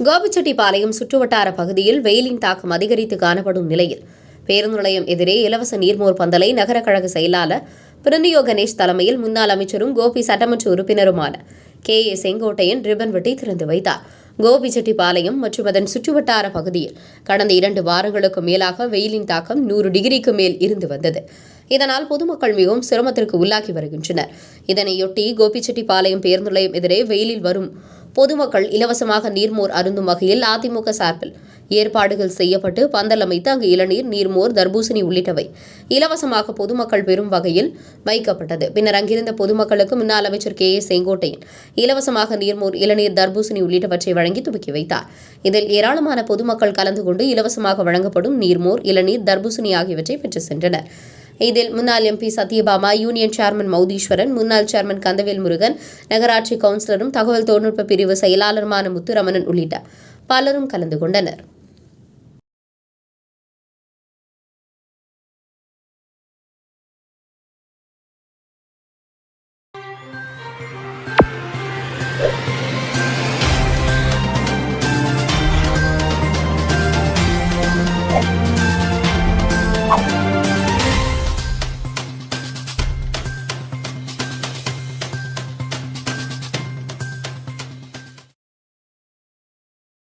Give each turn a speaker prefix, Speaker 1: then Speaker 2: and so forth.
Speaker 1: கோபிச்செட்டிப்பாளையம் சுற்றுவட்டார பகுதியில் வெயிலின் தாக்கம் அதிகரித்து காணப்படும் நிலையில் பேருந்து நிலையம் எதிரே இலவச நீர்மோர் பந்தலை நகர கழக செயலாளர் பிரிந்தியோ கணேஷ் தலைமையில் முன்னாள் அமைச்சரும் கோபி சட்டமன்ற உறுப்பினருமான KA செங்கோட்டையன் ரிப்பன் வெட்டி திறந்து வைத்தார். கோபிச்செட்டிப்பாளையம் மற்றும் அதன் சுற்றுவட்டார பகுதியில் கடந்த 2 வாரங்களுக்கு மேலாக வெயிலின் தாக்கம் 100 டிகிரிக்கு மேல் இருந்து வந்தது. இதனால் பொதுமக்கள் மிகவும் சிரமத்திற்கு உள்ளாகி வருகின்றனர். இதனையொட்டி கோபிச்செட்டிப்பாளையம் பேருந்து நிலையம் எதிரே வெயிலில் வரும் பொதுமக்கள் இலவசமாக நீர்மோர் அருந்தும் வகையில் அதிமுக சார்பில் ஏற்பாடுகள் செய்யப்பட்டு பந்தல் அமைத்து அங்கு இளநீர், நீர்மோர், தர்பூசணி உள்ளிட்டவை இலவசமாக பொதுமக்கள் பெறும் வகையில் வைக்கப்பட்டது. பின்னர் அங்கிருந்த பொதுமக்களுக்கு முன்னாள் அமைச்சர் KA செங்கோட்டையன் இலவசமாக நீர்மோர், இளநீர், தர்பூசணி உள்ளிட்டவற்றை வழங்கி துவக்கி வைத்தார். இதில் ஏராளமான பொதுமக்கள் கலந்து கொண்டு இலவசமாக வழங்கப்படும் நீர்மோர், இளநீர், தர்பூசணி ஆகியவற்றை பெற்று சென்றனர். இதில் முன்னாள் MP சத்யபாமா, யூனியன் சேர்மன் மௌதீஸ்வரன், முன்னாள் சேர்மன் கந்தவேல் முருகன், நகராட்சி கவுன்சிலரும் தகவல் தொழில்நுட்ப பிரிவு செயலாளருமான முத்துரமணன் உள்ளிட்ட பலரும் கலந்து கொண்டனர்.